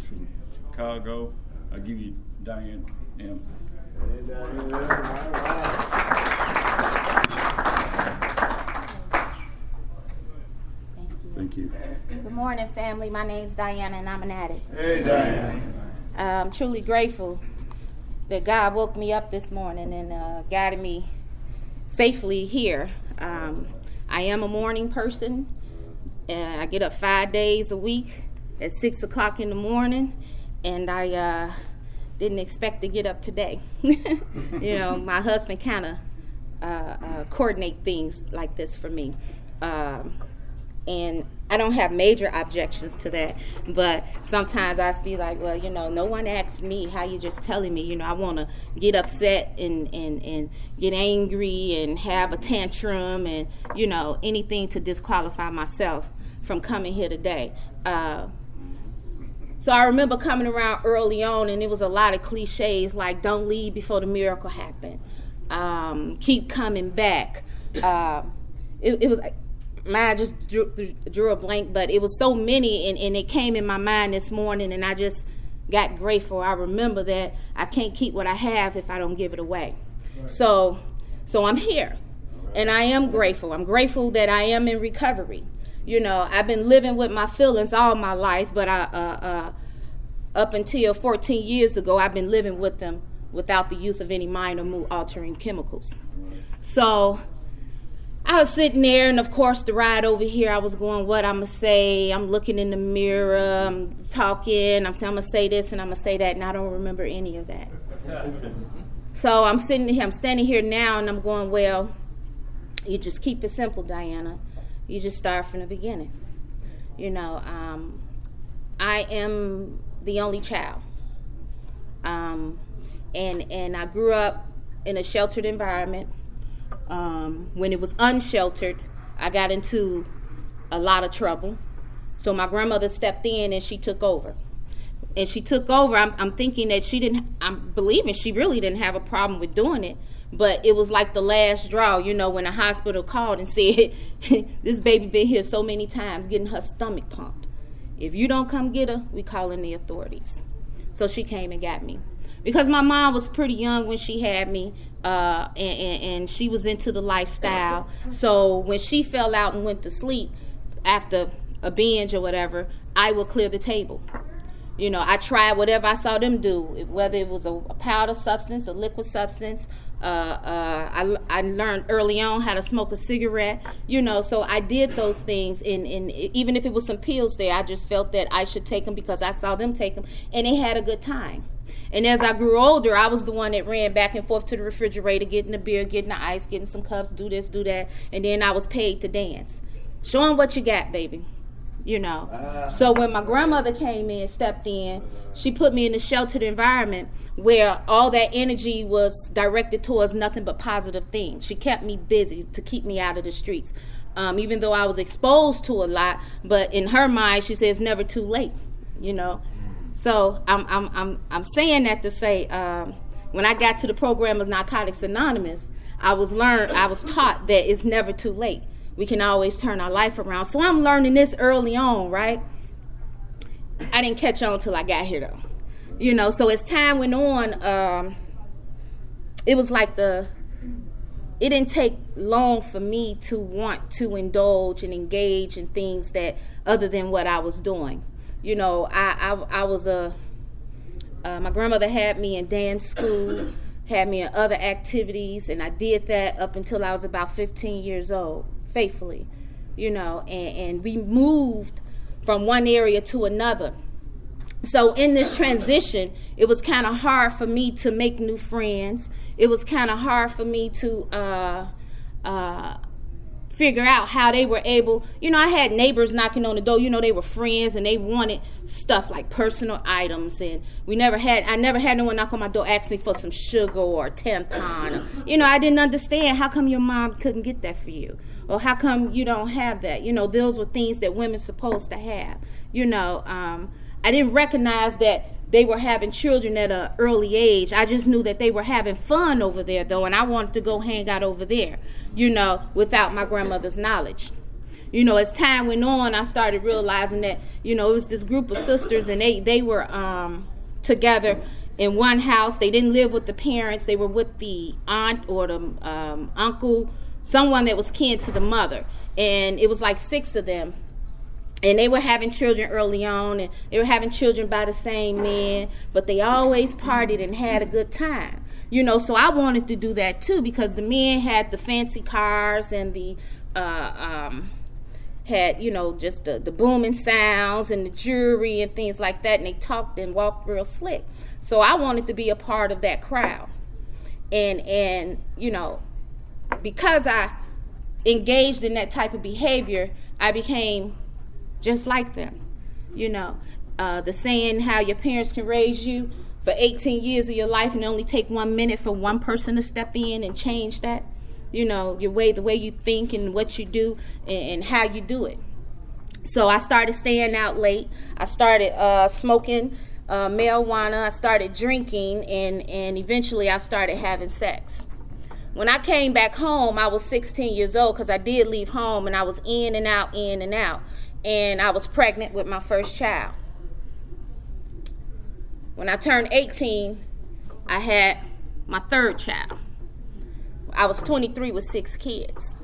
from Chicago. I give you Diane M. Thank you. Good morning, family. My name's Diana, and I'm an addict. Hey, Diane. I'm truly grateful that God woke me up this morning and guided me safely here. I am a morning person, and I get up 5 days a week at 6 o'clock in the morning, and I didn't expect to get up today. You know, my husband kind of coordinate things like this for me. And I don't have major objections to that, but sometimes I be like, well, you know, no one asked me, how you just telling me? You know, I want to get upset and get angry and have a tantrum and, you know, anything to disqualify myself from coming here today. So I remember coming around early on, and it was a lot of cliches like, don't leave before the miracle happened. Keep coming back. It was like, I just drew a blank, but it was so many, and it came in my mind this morning, and I just got grateful. I remember that I can't keep what I have if I don't give it away. Right. So I'm here, and I am grateful. I'm grateful that I am in recovery. You know, I've been living with my feelings all my life, but up until 14 years ago, I've been living with them without the use of any mind or mood-altering chemicals. So I was sitting there, and of course, the ride over here, I was going, what I'm going to say. I'm looking in the mirror, I'm talking, I'm saying, I'm going to say this and I'm going to say that, and I don't remember any of that. So I'm standing here now, and I'm going, well, you just keep it simple, Diana. You just start from the beginning. You know, I am the only child. And I grew up in a sheltered environment. When it was unsheltered, I got into a lot of trouble. So my grandmother stepped in and she took over. And she took over, I'm thinking that I'm believing she really didn't have a problem with doing it. But it was like the last straw, you know, when the hospital called and said, this baby been here so many times getting her stomach pumped. If you don't come get her, we calling the authorities. So she came and got me. Because my mom was pretty young when she had me, and she was into the lifestyle. So when she fell out and went to sleep after a binge or whatever, I would clear the table. You know, I tried whatever I saw them do, whether it was a powder substance, a liquid substance. I learned early on how to smoke a cigarette, you know, so I did those things. And even if it was some pills there, I just felt that I should take them because I saw them take them, and they had a good time. And as I grew older, I was the one that ran back and forth to the refrigerator, getting the beer, getting the ice, getting some cups, do this, do that. And then I was paid to dance. Show them what you got, baby. You know. So when my grandmother came in, stepped in, she put me in a sheltered environment where all that energy was directed towards nothing but positive things. She kept me busy to keep me out of the streets. Even though I was exposed to a lot, but in her mind, she says it's never too late, you know. So I'm saying that to say, when I got to the program of Narcotics Anonymous, I was taught that it's never too late. We can always turn our life around. So I'm learning this early on, right? I didn't catch on till I got here though. You know, so as time went on, it was like it didn't take long for me to want to indulge and engage in things that other than what I was doing. You know, I was my grandmother had me in dance school, had me in other activities, and I did that up until I was about 15 years old, faithfully, you know, and we moved from one area to another. So in this transition, it was kind of hard for me to make new friends. It was kind of hard for me to figure out how they were able, you know, I had neighbors knocking on the door, you know, they were friends and they wanted stuff like personal items, and I never had no one knock on my door, ask me for some sugar or a tampon, or, you know, I didn't understand how come your mom couldn't get that for you, or how come you don't have that, you know, those were things that women's supposed to have, you know. I didn't recognize that they were having children at an early age. I just knew that they were having fun over there, though, and I wanted to go hang out over there, you know, without my grandmother's knowledge. as time went on, I started realizing that, it was this group of sisters, and they were together in one house. They didn't live with the parents. They were with the aunt or the uncle, someone that was kin to the mother. And it was like 6 of them. And they were having children early on, and they were having children by the same men, but they always partied and had a good time. So I wanted to do that too, because the men had the fancy cars and the had, just the booming sounds and the jewelry and things like that, and they talked and walked real slick. So I wanted to be a part of that crowd. And because I engaged in that type of behavior, I became just like them. The saying, how your parents can raise you for 18 years of your life and only take 1 minute for one person to step in and change that. The way you think and what you do and how you do it. So I started staying out late. I started smoking marijuana. I started drinking, and eventually I started having sex. When I came back home, I was 16 years old, because I did leave home, and I was in and out. And I was pregnant with my first child. When I turned 18, I had my third child. I was 23 with 6 kids.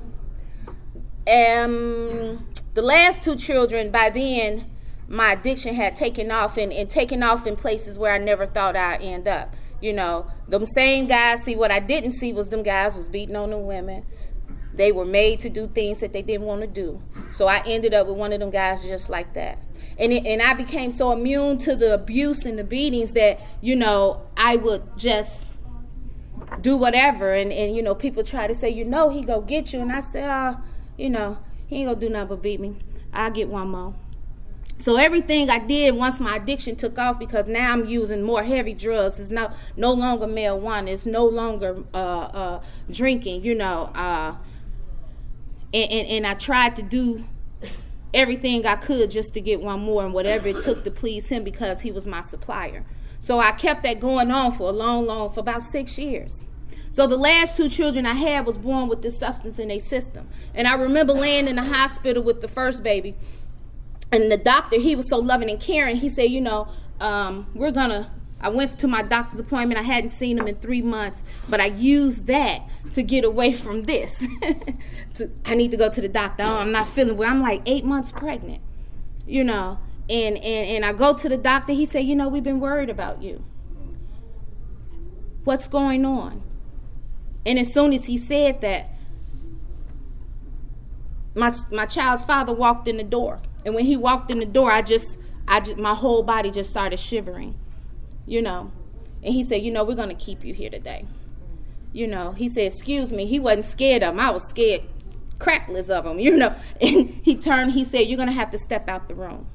The last 2 children, by then, my addiction had taken off, and taken off in places where I never thought I'd end up. Them same guys, see, what I didn't see was them guys was beating on the women. They were made to do things that they didn't want to do. So I ended up with one of them guys just like that. And I became so immune to the abuse and the beatings that, I would just do whatever. And people try to say, he go get you. And I say, he ain't gonna do nothing but beat me. I'll get one more. So everything I did once my addiction took off, because now I'm using more heavy drugs. It's no longer marijuana. It's no longer drinking, And I tried to do everything I could just to get one more, and whatever it took to please him, because he was my supplier. So I kept that going on for for about 6 years. So the last 2 children I had was born with this substance in their system. And I remember laying in the hospital with the first baby, and the doctor, he was so loving and caring. He said, I went to my doctor's appointment. I hadn't seen him in 3 months, but I used that to get away from this. I need to go to the doctor. Oh, I'm not feeling well. I'm like 8 months pregnant, and I go to the doctor. He said, we've been worried about you. What's going on? And as soon as he said that, my child's father walked in the door. And when he walked in the door, I just my whole body just started shivering. And he said, we're going to keep you here today. He said, excuse me. He wasn't scared of him. I was scared crapless of him, And he turned, he said, you're going to have to step out the room.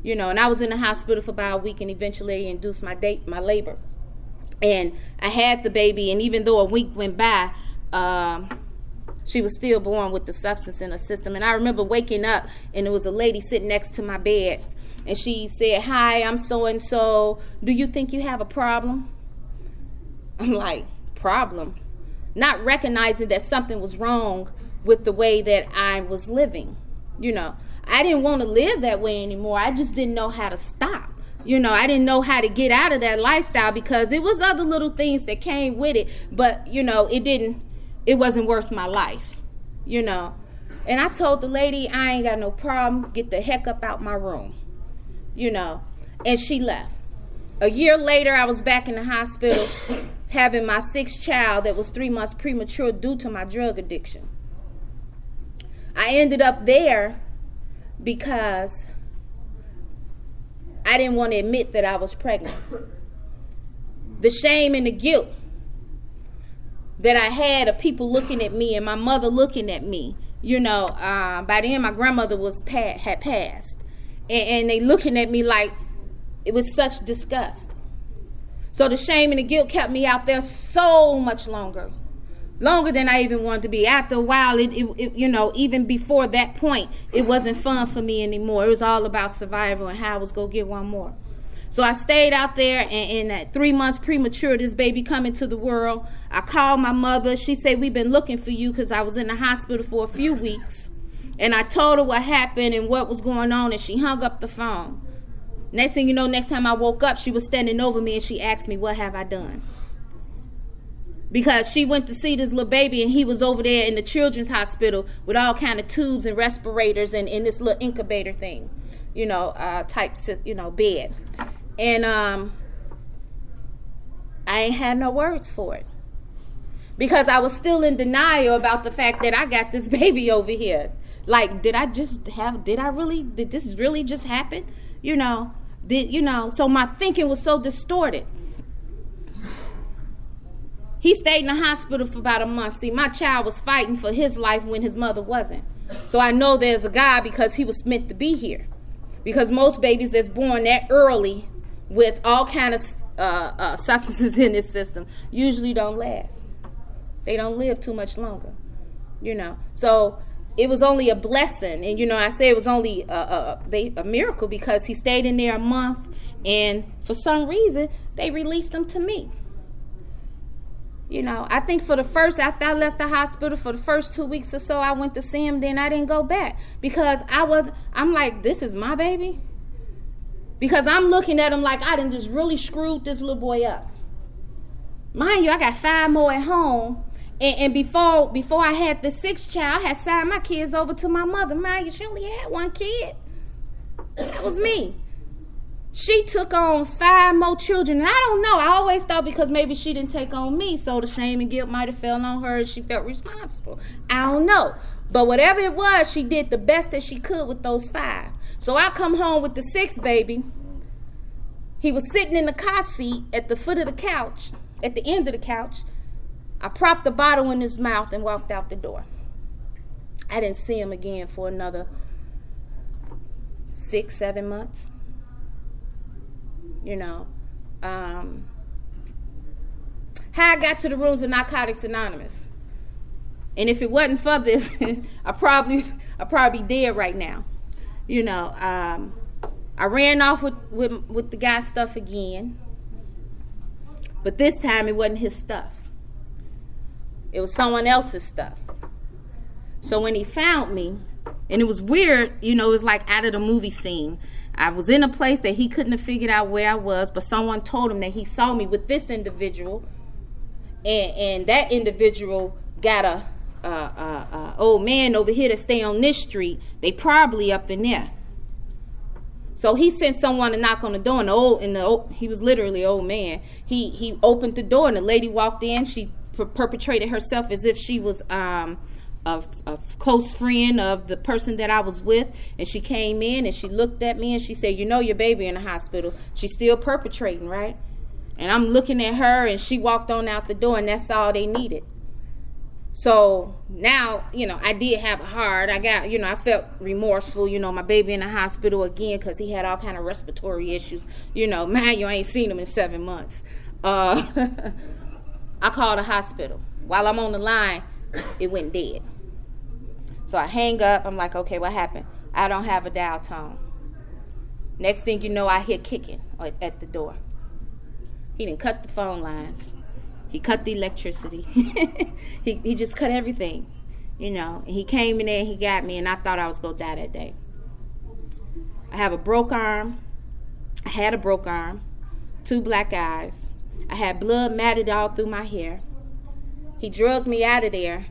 And I was in the hospital for about a week, and eventually they induced my labor. And I had the baby, and even though a week went by, she was still born with the substance in her system. And I remember waking up, and there was a lady sitting next to my bed. And she said, hi, I'm so-and-so. Do you think you have a problem? I'm like, problem? Not recognizing that something was wrong with the way that I was living. I didn't want to live that way anymore. I just didn't know how to stop. I didn't know how to get out of that lifestyle, because it was other little things that came with it. But, it wasn't worth my life, And I told the lady, I ain't got no problem. Get the heck up out my room. And she left. A year later, I was back in the hospital having my 6th child that was 3 months premature due to my drug addiction. I ended up there because I didn't want to admit that I was pregnant. The shame and the guilt that I had of people looking at me and my mother looking at me. By then my grandmother had passed. And they looking at me like it was such disgust. So the shame and the guilt kept me out there so much longer than I even wanted to be. After a while, it even before that point, it wasn't fun for me anymore. It was all about survival and how I was going to get one more. So I stayed out there, and at 3 months premature, this baby coming to the world, I called my mother. She said, we've been looking for you, because I was in the hospital for a few weeks. And I told her what happened and what was going on, and she hung up the phone. Next thing you know, next time I woke up, she was standing over me and she asked me, what have I done? Because she went to see this little baby and he was over there in the children's hospital with all kind of tubes and respirators and in this little incubator thing, type, bed. And I ain't had no words for it. Because I was still in denial about the fact that I got this baby over here. Like, did this really just happen? So my thinking was so distorted. He stayed in the hospital for about a month. See, my child was fighting for his life when his mother wasn't. So I know there's a God because he was meant to be here. Because most babies that's born that early with all kind of substances in this system usually don't last. They don't live too much longer, So it was only a blessing. And, I say it was only a miracle because he stayed in there a month. And for some reason, they released him to me. I think after I left the hospital, for the first 2 weeks or so, I went to see him. Then I didn't go back because I'm like, this is my baby. Because I'm looking at him like I done just really screwed this little boy up. Mind you, I got 5 more at home. And before I had the 6th child, I had signed my kids over to my mother. Mind you, she only had 1 kid. That was me. She took on 5 more children. And I don't know. I always thought because maybe she didn't take on me, so the shame and guilt might have fell on her and she felt responsible. I don't know. But whatever it was, she did the best that she could with those 5. So I come home with the 6th baby. He was sitting in the car seat at the foot of the couch, at the end of the couch. I propped the bottle in his mouth and walked out the door. I didn't see him again for another 6-7 months. How I got to the rooms of Narcotics Anonymous. And if it wasn't for this, I'd probably be dead right now. I ran off with the guy's stuff again. But this time it wasn't his stuff. It was someone else's stuff. So when he found me, and it was weird, it was like out of the movie scene. I was in a place that he couldn't have figured out where I was, but someone told him that he saw me with this individual, and that individual got a old man over here that stay on this street. They probably up in there. So he sent someone to knock on the door, and he was literally an old man. He opened the door, and the lady walked in. She perpetrated herself as if she was a close friend of the person that I was with, and she came in and she looked at me and she said, your baby in the hospital. She's still perpetrating, right? And I'm looking at her, and she walked on out the door, and that's all they needed. So now, I did have a heart. I got, I felt remorseful, my baby in the hospital again because he had all kind of respiratory issues. Man, you ain't seen him in 7 months. I called the hospital. While I'm on the line, it went dead. So I hang up. I'm like, okay, what happened? I don't have a dial tone. Next thing you know, I hear kicking at the door. He didn't cut the phone lines. He cut the electricity. he just cut everything, And he came in there and he got me, and I thought I was going to die that day. I have a broke arm. I had a broke arm, 2 black eyes. I had blood matted all through my hair. He drugged me out of there,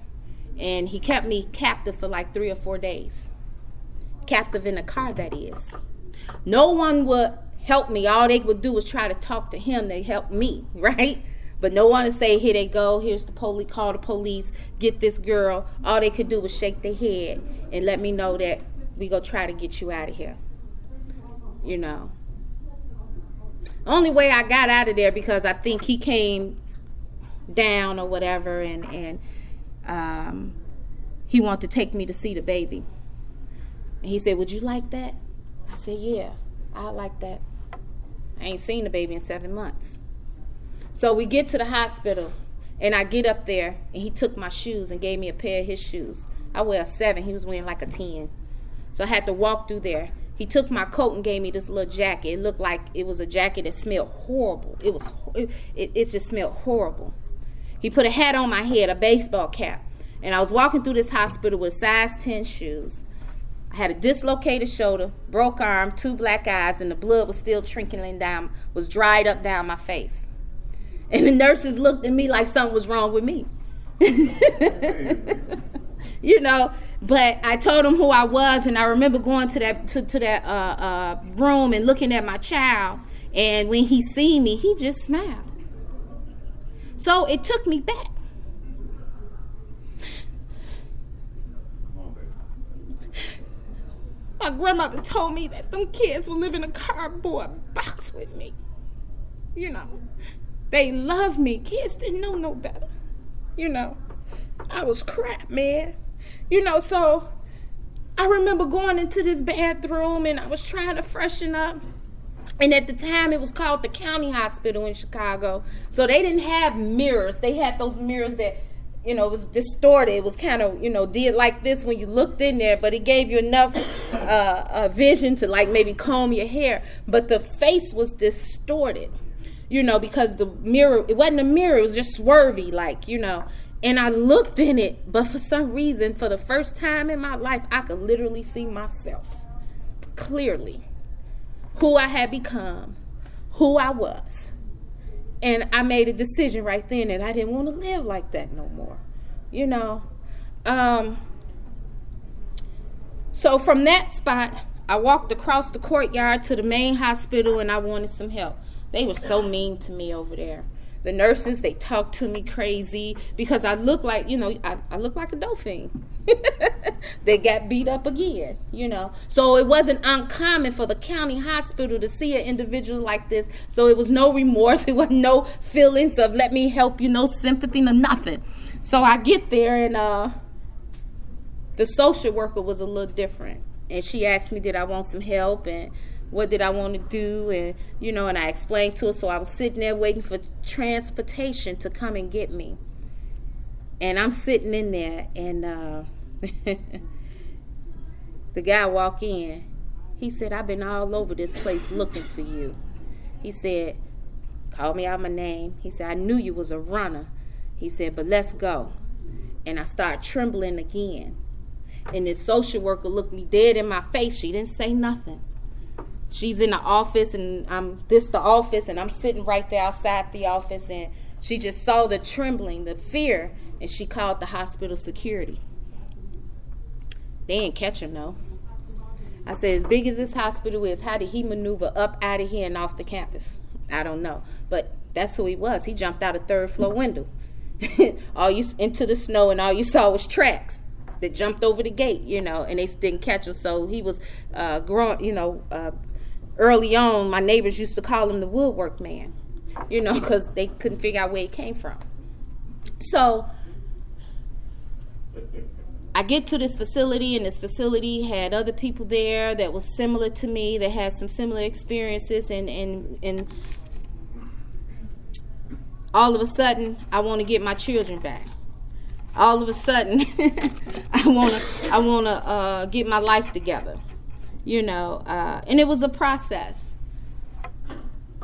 and he kept me captive for like 3 or 4 days. Captive in a car, that is. No one would help me. All they would do was try to talk to him. They helped me, right? But no one would say, here they go, here's the police, call the police, get this girl. All they could do was shake their head and let me know that we gonna try to get you out of here. The only way I got out of there because I think he came down or whatever, and he wanted to take me to see the baby. And he said, would you like that? I said, yeah, I like that. I ain't seen the baby in 7 months. So we get to the hospital, and I get up there, and he took my shoes and gave me a pair of his shoes. I wear a 7. He was wearing like a 10. So I had to walk through there. He took my coat and gave me this little jacket. It looked like it was a jacket that smelled horrible. It just smelled horrible. He put a hat on my head, a baseball cap. And I was walking through this hospital with size 10 shoes, I had a dislocated shoulder, broke arm, 2 black eyes, and the blood was still trickling down, was dried up down my face. And the nurses looked at me like something was wrong with me. You know, but I told them who I was, and I remember going to that room and looking at my child, and when he seen me, he just smiled. So it took me back. My grandmother told me that them kids would live in a cardboard box with me. You know, they loved me. Kids didn't know no better. You know, I was crap, man. You know, so I remember going into this bathroom and I was trying to freshen up. And at the time, it was called the County Hospital in Chicago. So they didn't have mirrors. They had those mirrors that, you know, it was distorted. It was kind of, you know, did like this when you looked in there, but it gave you enough vision to like maybe comb your hair. But the face was distorted, you know, because the mirror, it wasn't a mirror, it was just swervy, like, you know. And I looked in it, but for some reason, for the first time in my life, I could literally see myself clearly. Who I had become, who I was. And I made a decision right then that I didn't want to live like that no more, you know. So from that spot, I walked across the courtyard to the main hospital and I wanted some help. They were so mean to me over there. The nurses, they talked to me crazy because I look like, you know, I look like a dolphin. They got beat up again, you know. So it wasn't uncommon for the county hospital to see an individual like this. So it was no remorse. It was no feelings of let me help you, no sympathy, no nothing. So I get there and the social worker was a little different. And she asked me, did I want some help and what did I want to do? And, you know, and I explained to her. So I was sitting there waiting for transportation to come and get me. And I'm sitting in there and the guy walked in. He said, I've been all over this place looking for you. He said, called me out my name. He said, I knew you was a runner. He said, but let's go. And I started trembling again. And this social worker looked me dead in my face. She didn't say nothing. She's in the office and the office and I'm sitting right there outside the office and she just saw the trembling, the fear, and she called the hospital security. They didn't catch her, no. I said, as big as this hospital is, how did he maneuver up out of here and off the campus? I don't know. But that's who he was. He jumped out a 3rd floor window. Into the snow and all you saw was tracks that jumped over the gate, you know, and they didn't catch him. So he was growing, you know, early on, my neighbors used to call him the woodwork man, you know, because they couldn't figure out where he came from. So I get to this facility, and this facility had other people there that was similar to me, that had some similar experiences, and all of a sudden, I want to get my children back. All of a sudden, I wanna get my life together, you know, and it was a process.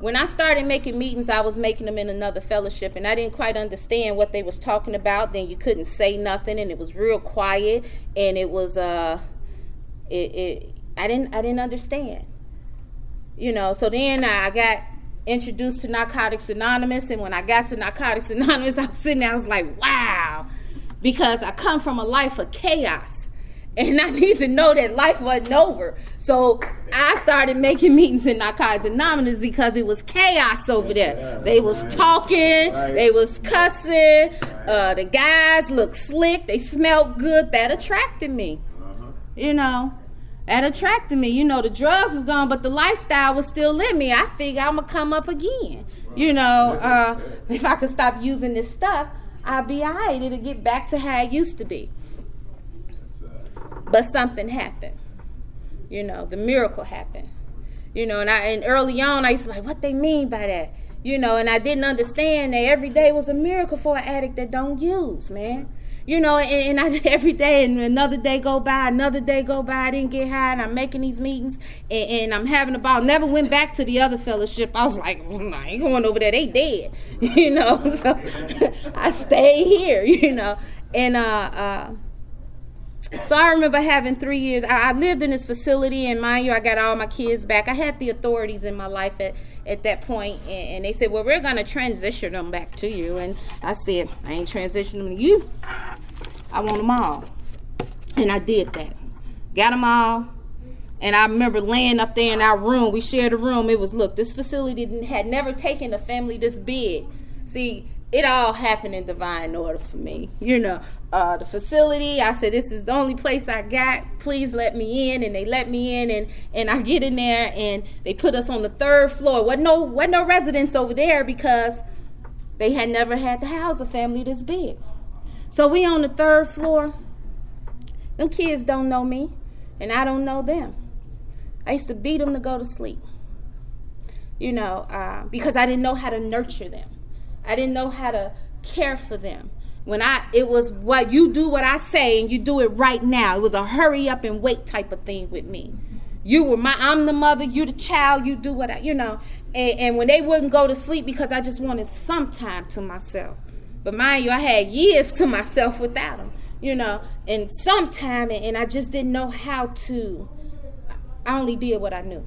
When I started making meetings, I was making them in another fellowship, and I didn't quite understand what they was talking about. Then you couldn't say nothing, and it was real quiet, and it was I didn't understand, you know. So then I got introduced to Narcotics Anonymous, and when I got to Narcotics Anonymous, I was sitting there, I was like, wow, because I come from a life of chaos. And I need to know that life wasn't over. So I started making meetings in Narcotics Anonymous because it was chaos over there. They was talking, they was cussing, the guys looked slick, they smelled good. That attracted me. You know, that attracted me. You know, the drugs was gone, but the lifestyle was still in me. I figured I'm going to come up again. You know, if I could stop using this stuff, I'd be all right. It'll get back to how it used to be. But something happened, you know, the miracle happened, you know, and early on I used to be like, what they mean by that, you know, and I didn't understand that every day was a miracle for an addict that don't use, man, you know, and I every day and another day go by, I didn't get high, and I'm making these meetings and I'm having a ball. Never went back to the other fellowship. I was like, well, I ain't going over there, they dead, you know, so I stayed here, you know, and So I remember having 3 years. I lived in this facility, and mind you, I got all my kids back. I had the authorities in my life at that point, and they said, well, we're going to transition them back to you. And I said, I ain't transitioning them to you. I want them all. And I did that. Got them all. And I remember laying up there in our room. We shared a room. It was, look, this facility had never taken a family this big. See, it all happened in divine order for me. The facility, I said, this is the only place I got. Please let me in. And they let me in. And I get in there, and they put us on the 3rd floor. Wasn't no residents over there because they had never had to house a family this big. So we on the 3rd floor. Them kids don't know me, and I don't know them. I used to beat them to go to sleep, because I didn't know how to nurture them. I didn't know how to care for them. It was what you do what I say, and you do it right now. It was a hurry up and wait type of thing with me. I'm the mother, you the child, you do what and when they wouldn't go to sleep because I just wanted some time to myself. But mind you, I had years to myself without them. And sometime, and I just didn't know how to. I only did what I knew.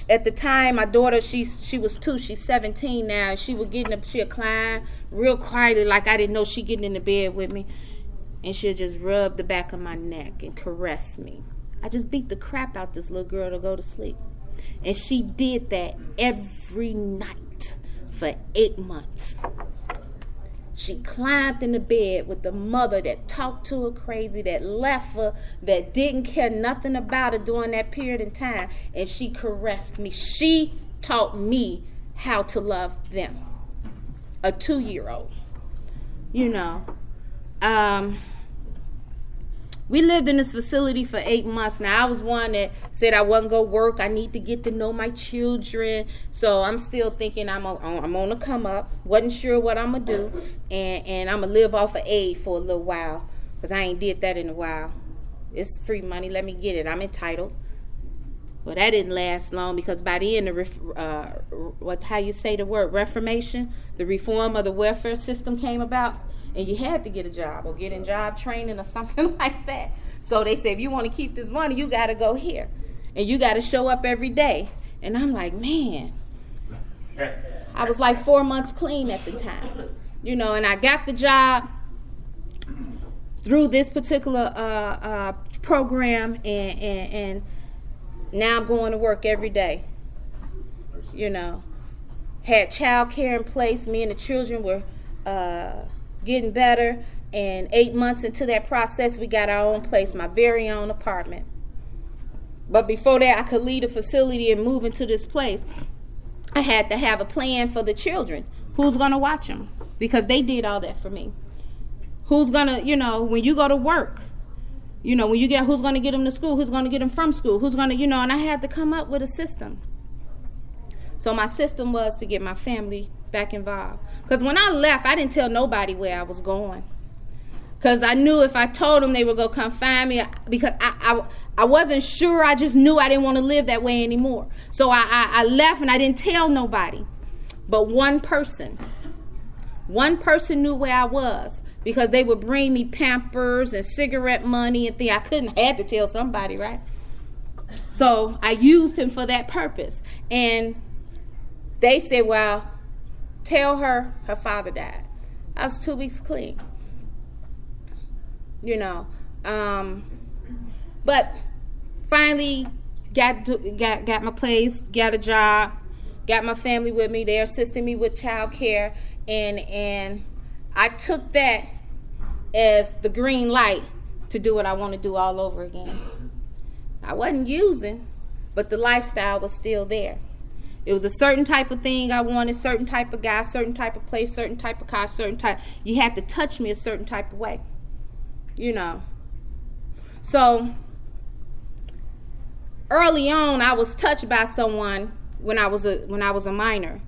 At the time, my daughter, she was 2, she's 17 now, and she would she'd climb real quietly like I didn't know she getting in the bed with me, and she'd just rub the back of my neck and caress me. I just beat the crap out this little girl to go to sleep. And she did that every night for 8 months. She climbed in the bed with the mother that talked to her crazy, that left her, that didn't care nothing about her during that period of time. And she caressed me. She taught me how to love them. A 2-year-old. We lived in this facility for 8 months. Now, I was one that said I wasn't going to work. I need to get to know my children. So I'm still thinking I'm on to come up. Wasn't sure what I'm going to do. And I'm going to live off of aid for a little while, because I ain't did that in a while. It's free money. Let me get it. I'm entitled. Well, that didn't last long, because by the end, reformation, the reform of the welfare system came about. And you had to get a job or get in job training or something like that. So they said, if you want to keep this money, you got to go here. And you got to show up every day. And I'm like, man. I was like 4 months clean at the time. And I got the job through this particular program. And now I'm going to work every day. Had child care in place. Me and the children were getting better, and 8 months into that process, we got our own place, my very own apartment. But before that, I could leave the facility and move into this place. I had to have a plan for the children. Who's going to watch them? Because they did all that for me. Who's going to, when you go to work, who's going to get them to school? Who's going to get them from school? Who's going to, and I had to come up with a system. So my system was to get my family back involved. Because when I left, I didn't tell nobody where I was going. Because I knew if I told them, they would go come find me. Because I wasn't sure. I just knew I didn't want to live that way anymore. So I left, and I didn't tell nobody. But one person knew where I was. Because they would bring me Pampers and cigarette money and things. I had to tell somebody, right? So I used him for that purpose. And they said, well, tell her father died. I was 2 weeks clean. But finally got my place, got a job, got my family with me. They're assisting me with child care. And I took that as the green light to do what I want to do all over again. I wasn't using, but the lifestyle was still there. It was a certain type of thing I wanted, certain type of guy, certain type of place, certain type of car, certain type. You had to touch me a certain type of way, So early on, I was touched by someone when I was a minor,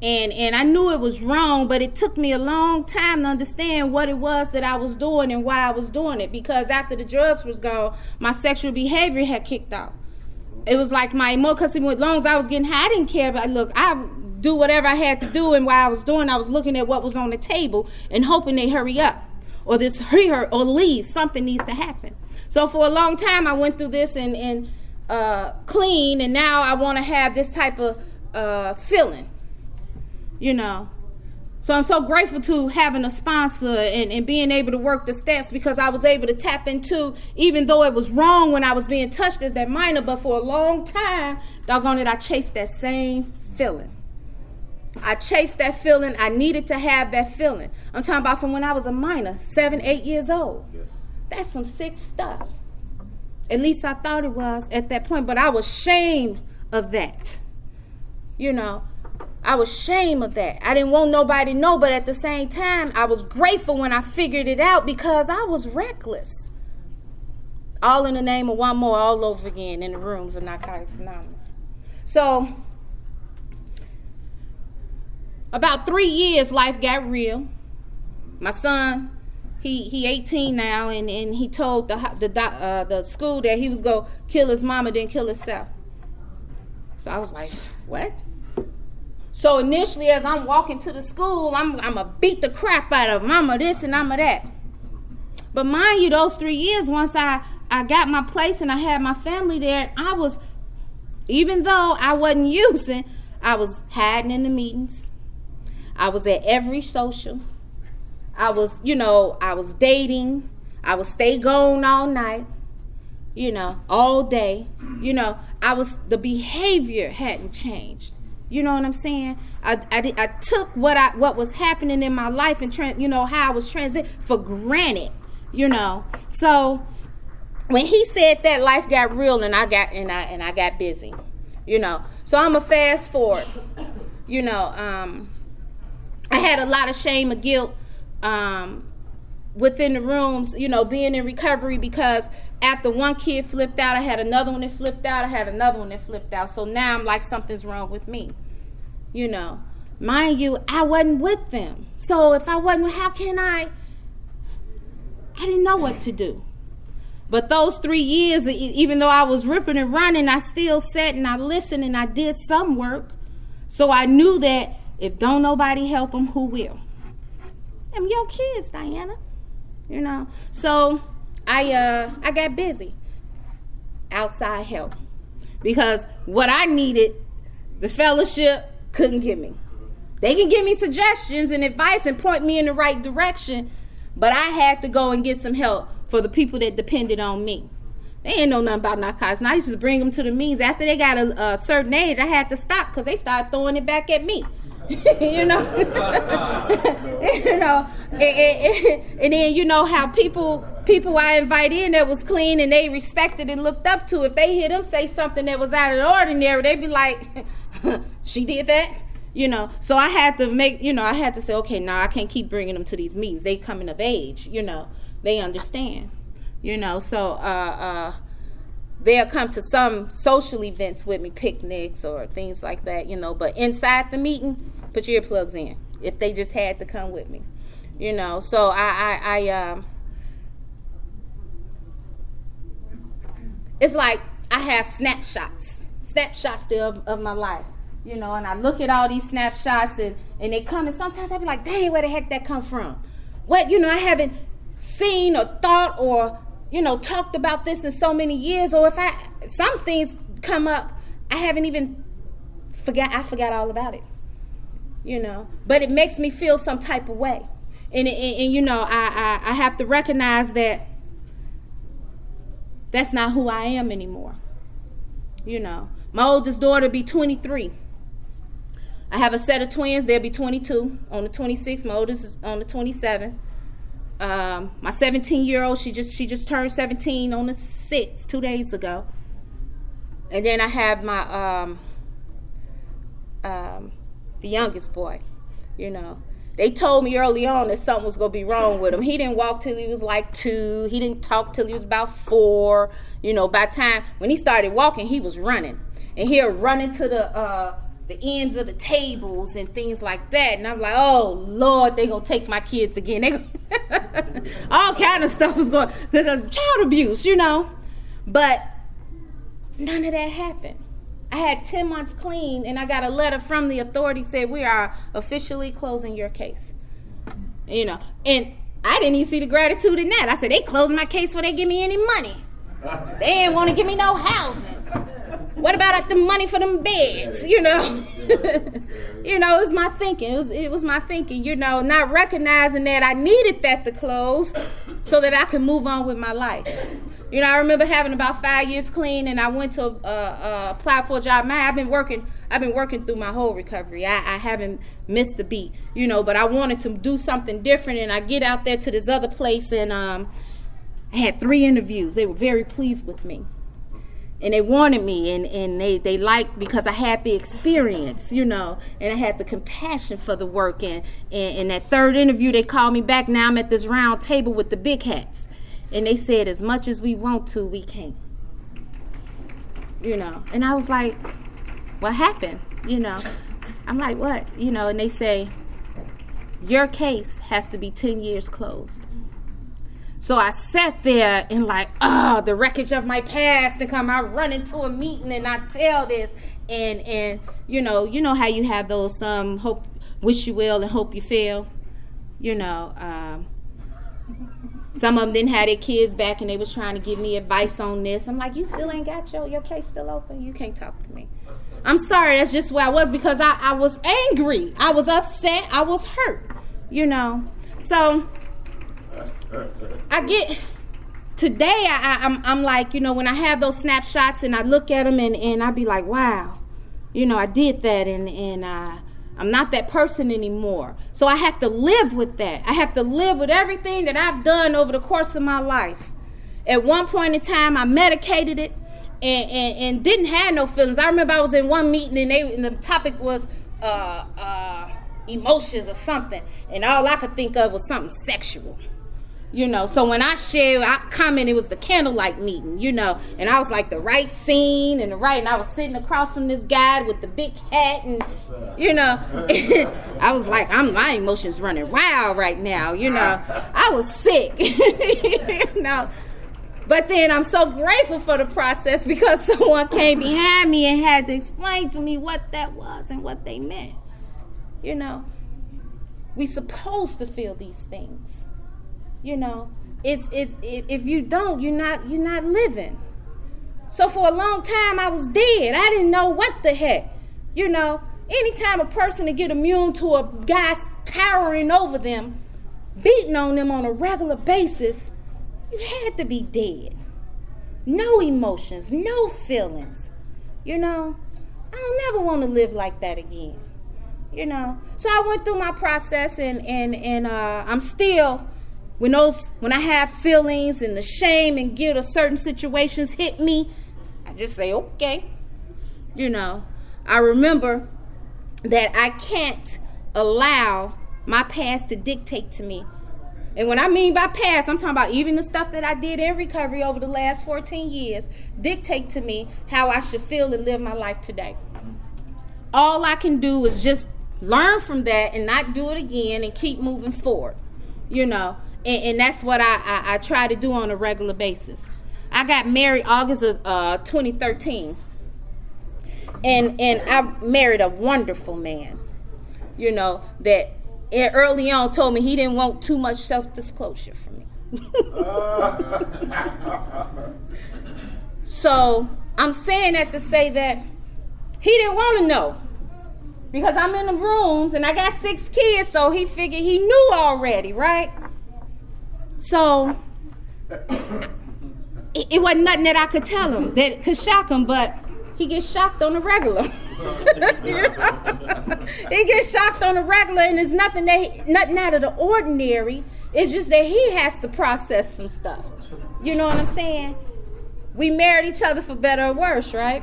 and I knew it was wrong, but it took me a long time to understand what it was that I was doing and why I was doing it. Because after the drugs was gone, my sexual behavior had kicked off. It was like my emotion, because as long as I was getting high, I didn't care. But look, I do whatever I had to do, and while I was doing, I was looking at what was on the table and hoping they hurry up, or this hurry her or leave. Something needs to happen. So for a long time, I went through this and clean, and now I want to have this type of feeling, So I'm so grateful to having a sponsor and being able to work the steps, because I was able to tap into, even though it was wrong when I was being touched as that minor, but for a long time, doggone it, I chased that same feeling. I chased that feeling. I needed to have that feeling. I'm talking about from when I was a minor, 7, 8 years old. Yes. That's some sick stuff. At least I thought it was at that point, but I was ashamed of that. I was ashamed of that. I didn't want nobody to know, but at the same time, I was grateful when I figured it out, because I was reckless. All in the name of one more all over again in the rooms of Narcotics Anonymous. So, about 3 years, life got real. My son, he 18 now, and he told the school that he was going to kill his mama, then kill himself. So I was like, what? So initially, as I'm walking to the school, I'm going to beat the crap out of mama this and mama that. But mind you, those 3 years, once I got my place and I had my family there, even though I wasn't using, I was hiding in the meetings. I was at every social. I was dating. I would stay gone all night, all day. The behavior hadn't changed. You know what I'm saying? I took what was happening in my life and how I was transiting for granted. So when he said that, life got real, and I got busy. So I'm a fast forward. I had a lot of shame and guilt within the rooms, being in recovery, because after one kid flipped out, I had another one that flipped out, I had another one that flipped out. So now I'm like, something's wrong with me. Mind you, I wasn't with them. So if I wasn't, how can I didn't know what to do. But those 3 years, even though I was ripping and running, I still sat and I listened and I did some work. So I knew that if don't nobody help them, who will? Them your kids, Diana. So I got busy. Outside help. Because what I needed, the fellowship couldn't give me. They can give me suggestions and advice and point me in the right direction, but I had to go and get some help for the people that depended on me. They ain't know nothing about narcotics. And I used to bring them to the meetings. After they got a certain age, I had to stop because they started throwing it back at me. And then how people I invite in that was clean and they respected and looked up to, if they hear them say something that was out of the ordinary, they'd be like, she did that? So I had to say, okay, now I can't keep bringing them to these meetings. They coming of age, they understand, so they'll come to some social events with me, picnics or things like that, but inside the meeting, put your earplugs in if they just had to come with me, so I it's like I have snapshots still of my life, and I look at all these snapshots and they come, and sometimes I be like, dang, where the heck that come from? What, I haven't seen or thought or, talked about this in so many years, or if some things come up, I haven't even I forgot all about it, but it makes me feel some type of way. And I have to recognize that that's not who I am anymore. My oldest daughter be 23. I have a set of twins. They'll be 22 on the 26th. My oldest is on the 27th. My 17-year-old, she just turned 17 on the 6th, 2 days ago. And then I have my the youngest boy. They told me early on that something was gonna be wrong with him. He didn't walk till he was like 2. He didn't talk till he was about 4. By the time when he started walking, he was running, and he'll run into the ends of the tables and things like that. And I'm like, oh Lord, they gonna take my kids again. They all kind of stuff was going. There's child abuse, But none of that happened. I had 10 months clean, and I got a letter from the authority said we are officially closing your case. You know, and I didn't even see the gratitude in that. I said, they closed my case before they give me any money. They didn't want to give me no housing. What about the money for them beds? You know, you know, it was my thinking. It was my thinking. You know, not recognizing that I needed that to close so that I could move on with my life. You know, I remember having about 5 years clean, and I went to apply for a job. Man, I've been working through my whole recovery. I haven't missed a beat. You know, but I wanted to do something different, and I get out there to this other place, and I had 3 interviews. They were very pleased with me. And they wanted me, and they liked because I had the experience, you know, and I had the compassion for the work. And in that 3rd interview, they called me back. Now I'm at this round table with the big hats. And they said, as much as we want to, we can't. You know, and I was like, what happened? You know, I'm like, what? You know, and they say, your case has to be 10 years closed. So I sat there and like, the wreckage of my past, and come out run into a meeting and I tell this, and you know how you have those hope, wish you will and hope you fail, you know. Some of them didn't have their kids back, and they was trying to give me advice on this. I'm like, you still ain't got your case still open? You can't talk to me. I'm sorry, that's just where I was, because I was angry, I was upset, I was hurt, you know. So I get today. I'm like, you know, when I have those snapshots and I look at them and I be like, wow, you know, I did that, and I'm not that person anymore. So I have to live with that. I have to live with everything that I've done over the course of my life. At one point in time, I medicated it and didn't have no feelings. I remember I was in one meeting and the topic was emotions or something, and all I could think of was something sexual. You know, so when I commented, it was the candlelight meeting, you know, and I was like the right scene and I was sitting across from this guy with the big hat, and, you know, I was like, my emotions running wild right now, you know, I was sick, you know, but then I'm so grateful for the process, because someone came behind me and had to explain to me what that was and what they meant. You know, we supposed to feel these things. You know, it's if you don't, you're not living. So for a long time I was dead. I didn't know what the heck. You know, anytime a person to get immune to a guy towering over them, beating on them on a regular basis, you had to be dead. No emotions, no feelings. You know, I don't never want to live like that again. You know, so I went through my process, and I'm still. When I have feelings and the shame and guilt of certain situations hit me, I just say, okay. You know, I remember that I can't allow my past to dictate to me. And when I mean by past, I'm talking about even the stuff that I did in recovery over the last 14 years, dictate to me how I should feel and live my life today. All I can do is just learn from that and not do it again and keep moving forward, you know. And that's what I try to do on a regular basis. I got married August of 2013. And I married a wonderful man, you know, that early on told me he didn't want too much self-disclosure from me. So I'm saying that to say that he didn't want to know. Because I'm in the rooms and I got 6 kids, so he figured he knew already, right? So it wasn't nothing that I could tell him that could shock him, but he gets shocked on the regular. You know? He gets shocked on the regular, and it's nothing out of the ordinary. It's just that he has to process some stuff. You know what I'm saying? We married each other for better or worse, right?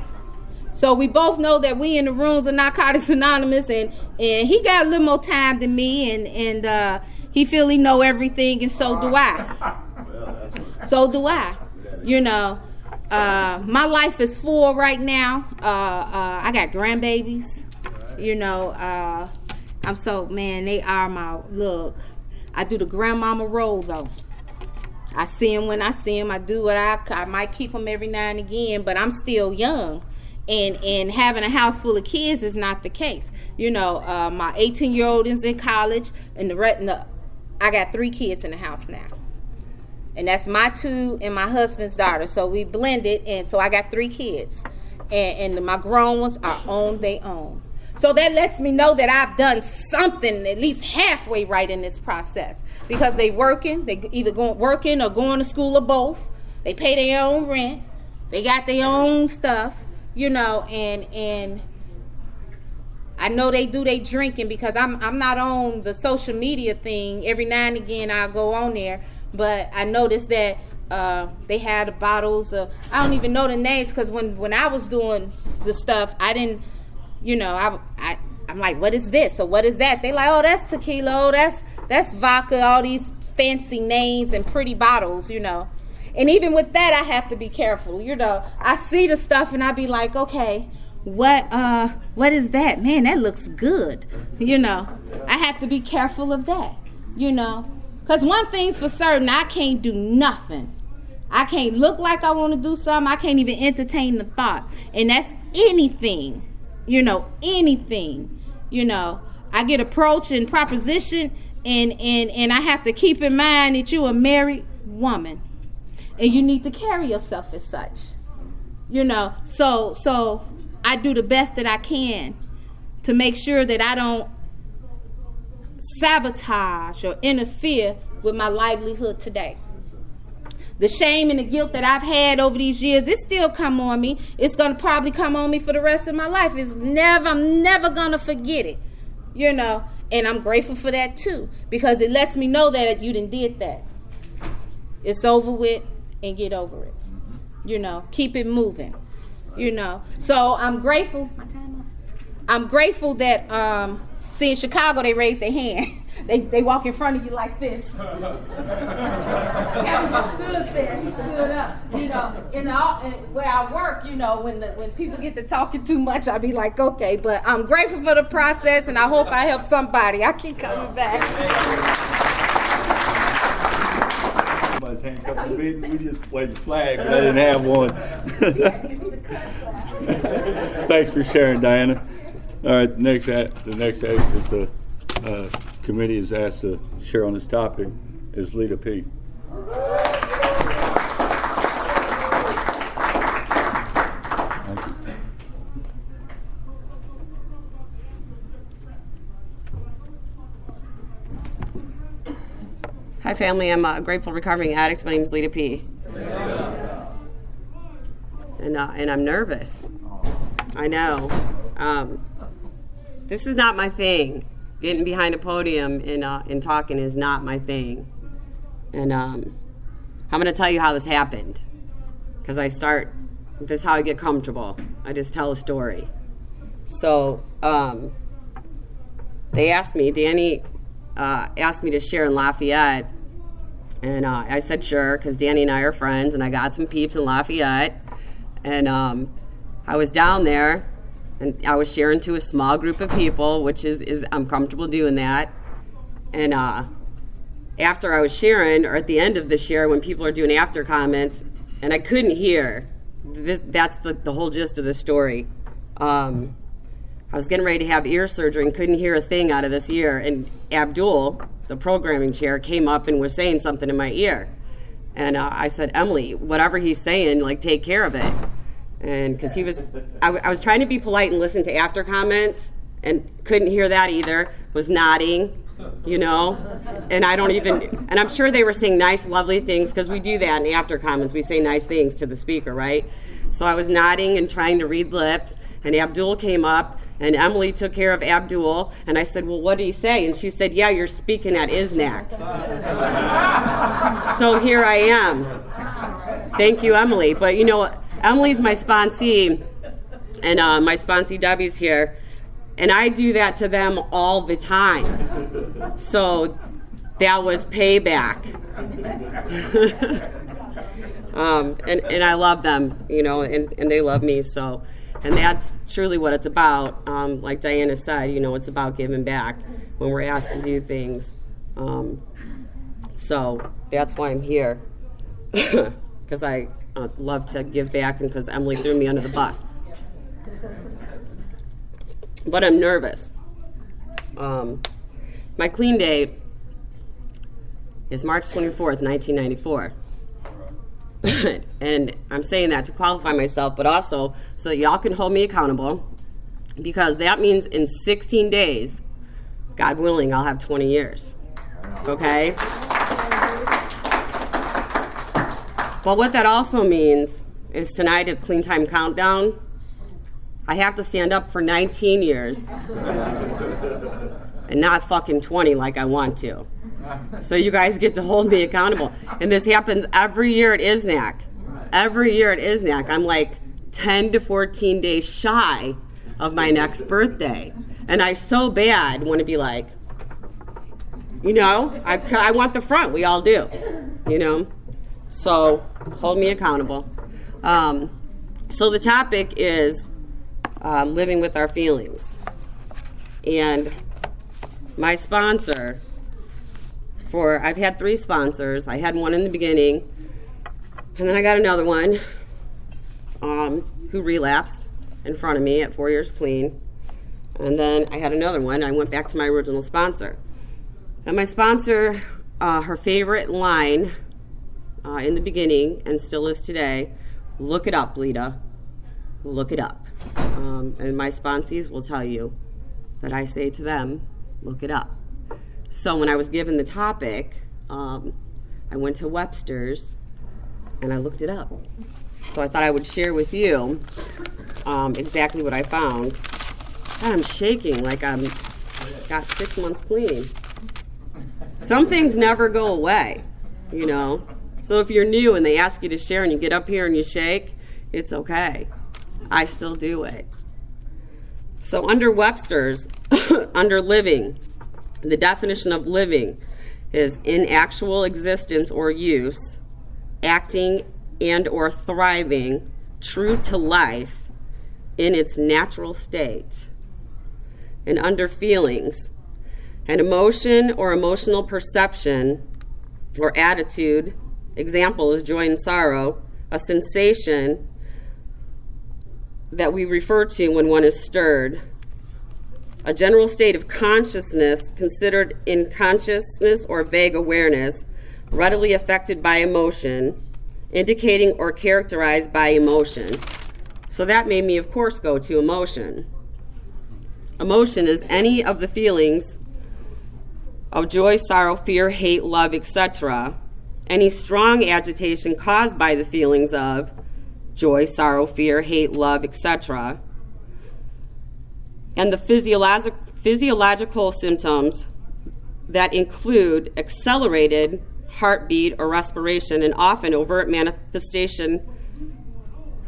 So we both know that we in the rooms of Narcotics Anonymous, and he got a little more time than me, and he feel he know everything, and so do I. So do I. You know, my life is full right now. I got grandbabies. You know, I'm so, man, they are my, look, I do the grandmama role, though. I see them when I see them. I do what I might keep them every now and again, but I'm still young. and having a house full of kids is not the case. You know, my 18-year-old is in college, and I got 3 kids in the house now. And that's my 2 and my husband's daughter. So we blended, and so I got 3 kids. And my grown ones are on their own. So that lets me know that I've done something at least halfway right in this process. Because they either working or going to school or both. They pay their own rent. They got their own stuff, you know, and I know they do they drinking because I'm not on the social media thing. Every now and again I'll go on there, but I noticed that they had the bottles of, I don't even know the names, because when I was doing the stuff, I didn't, you know, I'm like, what is this or what is that? They like, oh, that's tequila, oh, that's vodka, all these fancy names and pretty bottles, you know. And even with that, I have to be careful, you know. I see the stuff and I be like, okay, what is that? Man, that looks good, you know. I have to be careful of that, you know. Because one thing's for certain, I can't do nothing. I can't look like I want to do something. I can't even entertain the thought. And that's anything, you know, anything, you know. I get approached and proposition, and I have to keep in mind that you're a married woman. And you need to carry yourself as such, you know. So I do the best that I can to make sure that I don't sabotage or interfere with my livelihood today. The shame and the guilt that I've had over these years, it still come on me. It's going to probably come on me for the rest of my life. I'm never going to forget it, you know. And I'm grateful for that too, because it lets me know that you done did that. It's over with, and get over it. You know, keep it moving. You know. So I'm grateful. My time up. I'm grateful that see, in Chicago they raise their hand. They walk in front of you like this. Kevin just stood there. He stood up. You know, where I work, you know, when people get to talking too much, I be like, okay. But I'm grateful for the process, and I hope I help somebody. I keep coming back. We just waved the flag, but I didn't have one. Thanks for sharing, Diana. All right, the next act that the committee is asked to share on this topic is Lita P. Thank you. Hi, family. I'm a grateful recovering addict. My name is Lita P. And I'm nervous. I know. This is not my thing. Getting behind a podium and talking is not my thing. And I'm going to tell you how this happened. Because this is how I get comfortable. I just tell a story. So they asked me, Danny asked me to share in Lafayette. And I said sure, because Danny and I are friends, and I got some peeps in Lafayette. And I was down there, and I was sharing to a small group of people, which is I'm comfortable doing that. And after I was sharing, or at the end of the share, when people are doing after comments, and I couldn't hear, that's the whole gist of the story. I was getting ready to have ear surgery and couldn't hear a thing out of this ear, and Abdul, the programming chair, came up and was saying something in my ear. And I said, Emily, whatever he's saying, like, take care of it. And because I was trying to be polite and listen to after comments, and couldn't hear that either, was nodding, you know, and and I'm sure they were saying nice, lovely things, because we do that in after comments, we say nice things to the speaker, right? So I was nodding and trying to read lips, and Abdul came up, and Emily took care of Abdul, and I said, well, what did he say? And she said, yeah, you're speaking at ISNAC. So here I am. Thank you, Emily. But you know, Emily's my sponsee, and my sponsee Debbie's here, and I do that to them all the time. So that was payback. And I love them, you know, and they love me. So, and that's truly what it's about. Like Diana said, you know, it's about giving back when we're asked to do things. So that's why I'm here, because I love to give back, and because Emily threw me under the bus. But I'm nervous. My clean date is March 24th, 1994. And I'm saying that to qualify myself, but also so that y'all can hold me accountable, because that means in 16 days, God willing, I'll have 20 years. Okay? But what that also means is tonight at Clean Time Countdown, I have to stand up for 19 years and not fucking 20 like I want to. So you guys get to hold me accountable. And this happens every year at ISNAC. Every year at ISNAC, I'm like 10 to 14 days shy of my next birthday. And I so bad want to be like, I want the front. We all do, So hold me accountable. So the topic is living with our feelings. And my sponsor I've had 3 sponsors. I had one in the beginning, and then I got another one who relapsed in front of me at 4 years clean. And then I had another one. I went back to my original sponsor. And my sponsor, her favorite line in the beginning, and still is today, look it up, Lita. Look it up. And my sponsees will tell you that I say to them, look it up. So when I was given the topic, I went to Webster's and I looked it up. So I thought I would share with you exactly what I found. God, I'm shaking like I'm got 6 months clean. Some things never go away, So if you're new and they ask you to share and you get up here and you shake, it's okay. I still do it. So under Webster's, under living, the definition of living is in actual existence or use, acting and or thriving, true to life in its natural state. And under feelings, an emotion or emotional perception or attitude, example is joy and sorrow, a sensation that we refer to when one is stirred. A general state of consciousness considered in consciousness or vague awareness, readily affected by emotion, indicating or characterized by emotion. So that made me, of course, go to emotion. Emotion is any of the feelings of joy, sorrow, fear, hate, love, etc. Any strong agitation caused by the feelings of joy, sorrow, fear, hate, love, etc. And the physiological symptoms that include accelerated heartbeat or respiration and often overt manifestation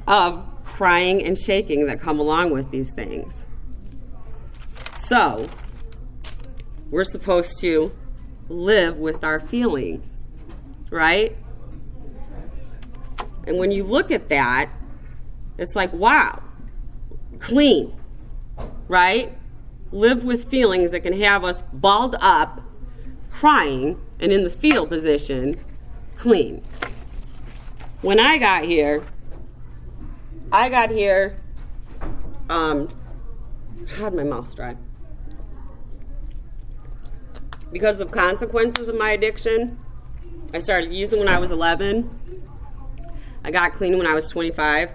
of crying and shaking that come along with these things. So, we're supposed to live with our feelings, right? And when you look at that, it's like, wow, clean. Right? Live with feelings that can have us balled up, crying, and in the fetal position, clean. When I got here, how'd my mouth dry? Because of consequences of my addiction, I started using when I was 11. I got clean when I was 25.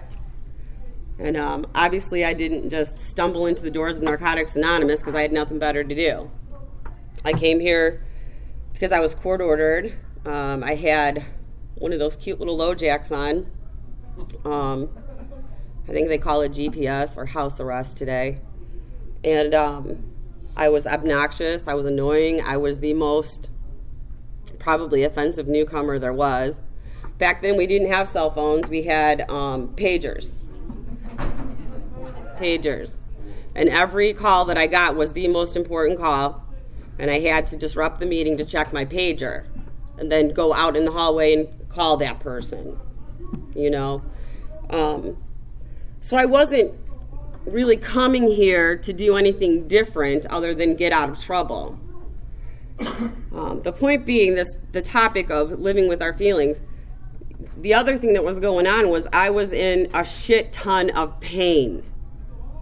And obviously I didn't just stumble into the doors of Narcotics Anonymous because I had nothing better to do. I came here because I was court ordered. I had one of those cute little low jacks on. I think they call it GPS or house arrest today. And I was obnoxious. I was annoying. I was the most probably offensive newcomer there was. Back then we didn't have cell phones. We had pagers. And every call that I got was the most important call, and I had to disrupt the meeting to check my pager and then go out in the hallway and call that person, So I wasn't really coming here to do anything different other than get out of trouble. The point being, the topic of living with our feelings, the other thing that was going on was I was in a shit ton of pain.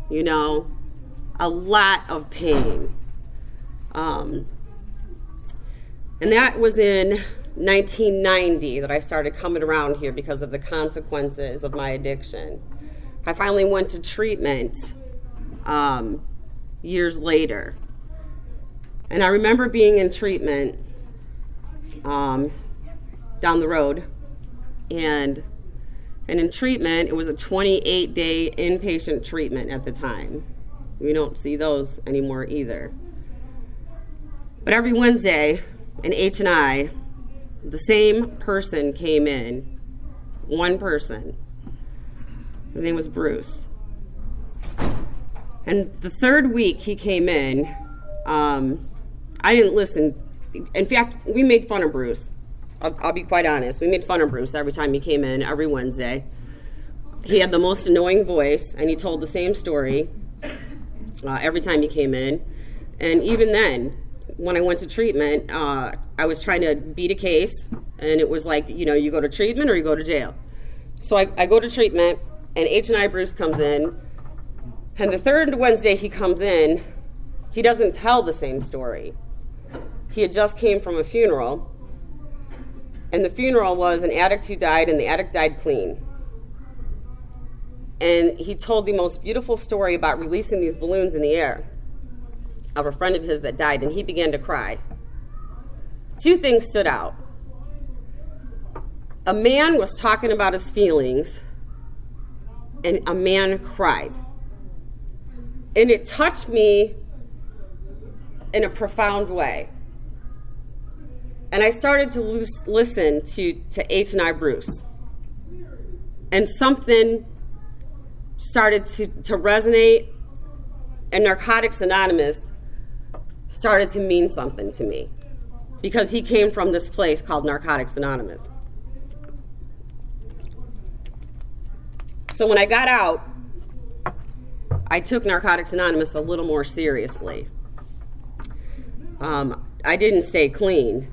you know, a lot of pain. And that was in 1990 that I started coming around here because of the consequences of my addiction. I finally went to treatment years later. And I remember being in treatment down the road. And in treatment, it was a 28-day inpatient treatment at the time. We don't see those anymore either. But every Wednesday in H&I, the same person came in, one person. His name was Bruce. And the third week he came in, I didn't listen. In fact, we made fun of Bruce. I'll be quite honest. We made fun of Bruce every time he came in, every Wednesday. He had the most annoying voice, and he told the same story every time he came in. And even then, when I went to treatment, I was trying to beat a case, and it was like, you know, you go to treatment or you go to jail. So I go to treatment, and H&I Bruce comes in, and the third Wednesday he comes in, he doesn't tell the same story. He had just came from a funeral, and the funeral was an addict who died, and the addict died clean. And he told the most beautiful story about releasing these balloons in the air of a friend of his that died, and he began to cry. Two things stood out. A man was talking about his feelings, and a man cried. And it touched me in a profound way. And I started to listen to H&I Bruce. And something started to resonate, and Narcotics Anonymous started to mean something to me because he came from this place called Narcotics Anonymous. So when I got out, I took Narcotics Anonymous a little more seriously. I didn't stay clean,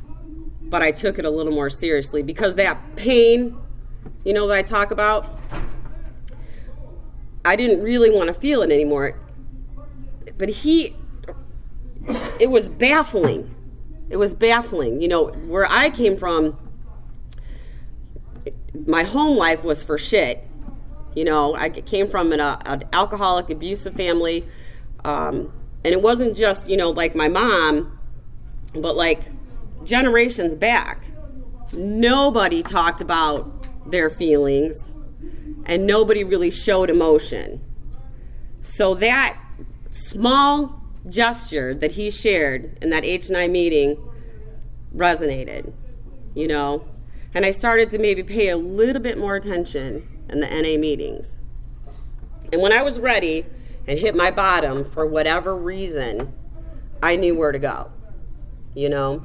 but I took it a little more seriously because that pain, you know, that I talk about, I didn't really want to feel it anymore. But it was baffling. It was baffling. You know, where I came from, my home life was for shit. You know, I came from an alcoholic, abusive family. And it wasn't just, you know, like my mom, but like generations back. Nobody talked about their feelings, and nobody really showed emotion. So that small gesture that he shared in that H&I meeting resonated, you know. And I started to maybe pay a little bit more attention in the NA meetings. And when I was ready and hit my bottom for whatever reason, I knew where to go, you know.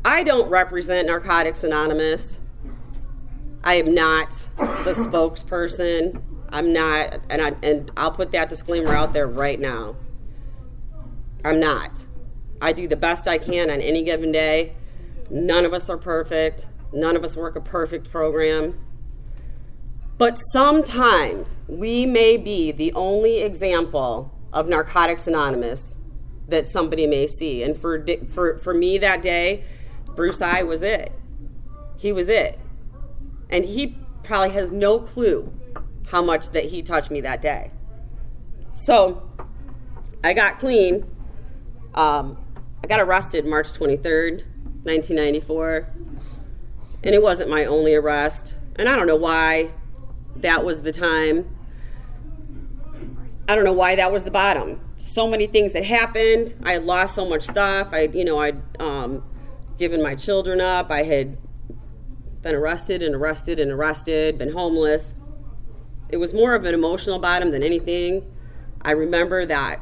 I don't represent Narcotics Anonymous. I am not the spokesperson. I'm not, and I'll put that disclaimer out there right now. I'm not. I do the best I can on any given day. None of us are perfect. None of us work a perfect program. But sometimes we may be the only example of Narcotics Anonymous that somebody may see. And for me that day, Bruce I was it. He was it. And he probably has no clue how much that he touched me that day. So I got clean. I got arrested March 23rd, 1994. And it wasn't my only arrest. And I don't know why that was the time. I don't know why that was the bottom. So many things that happened. I had lost so much stuff. I'd given my children up. I had been arrested, been homeless. It was more of an emotional bottom than anything. I remember that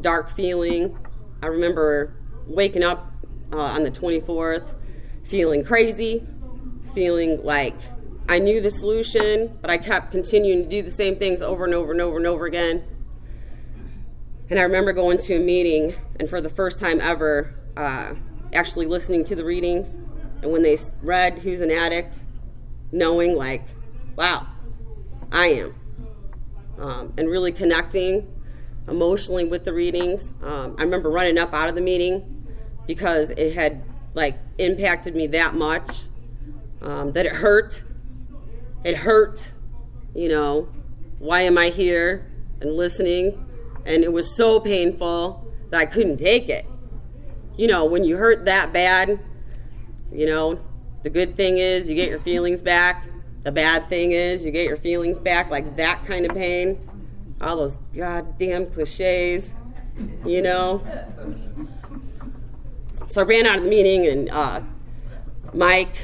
dark feeling. I remember waking up on the 24th feeling crazy, feeling like I knew the solution, but I kept continuing to do the same things over and over and over and over again. And I remember going to a meeting, and for the first time ever, actually listening to the readings. And when they read who's an addict, knowing like, wow, I am. and really connecting emotionally with the readings. I remember running up out of the meeting because it had like impacted me that much, that it hurt. It hurt, you know, why am I here and listening? And it was so painful that I couldn't take it. You know, when you hurt that bad, you know, the good thing is you get your feelings back. The bad thing is you get your feelings back, like that kind of pain. All those goddamn cliches, you know. So I ran out of the meeting, and Mike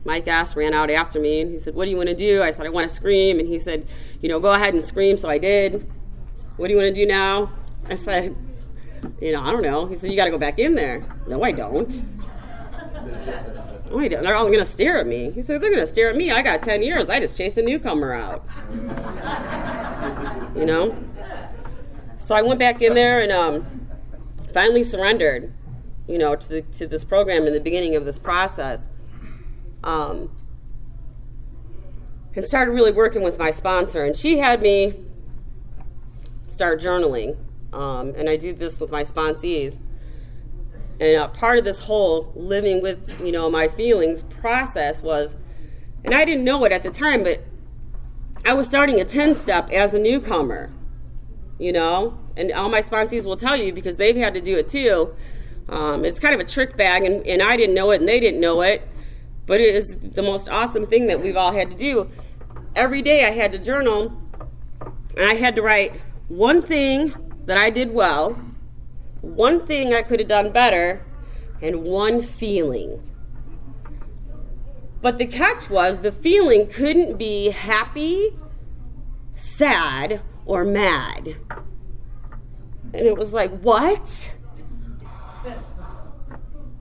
ran out after me, and he said, what do you want to do? I said, I want to scream. And he said, you know, go ahead and scream. So I did. What do you want to do now? I said, you know, I don't know. He said, you got to go back in there. No, I don't. No, I don't. They're all going to stare at me. He said, they're going to stare at me. I got 10 years. I just chased a newcomer out. You know? So I went back in there and finally surrendered, you know, to this program in the beginning of this process. And started really working with my sponsor. And she had me start journaling. And I do this with my sponsees. And part of this whole living with, you know, my feelings process was, and I didn't know it at the time, but I was starting a 10-step as a newcomer, you know? And all my sponsees will tell you, because they've had to do it too. It's kind of a trick bag, and I didn't know it, and they didn't know it. But it is the most awesome thing that we've all had to do. Every day I had to journal, and I had to write one thing that I did well, one thing I could have done better, and one feeling. But the catch was the feeling couldn't be happy, sad, or mad. And it was like, what?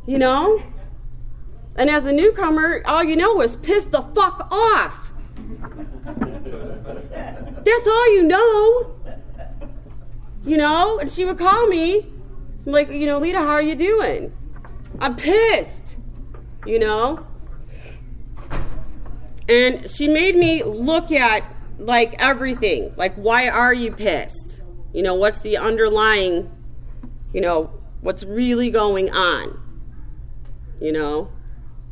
You know? And as a newcomer, all you know is piss the fuck off. That's all you know. You know? And she would call me, like, you know, Lita, how are you doing? I'm pissed. You know? And she made me look at, like, everything. Like, why are you pissed? You know, what's the underlying, you know, what's really going on? You know?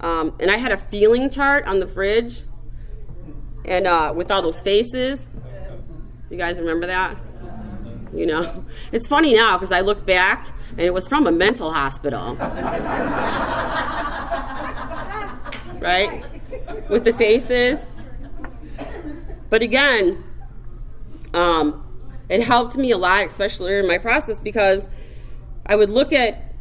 And I had a feeling chart on the fridge, and with all those faces. You guys remember that? You know, it's funny now because I look back and it was from a mental hospital, right? With the faces. But again, it helped me a lot, especially in my process, because I would look at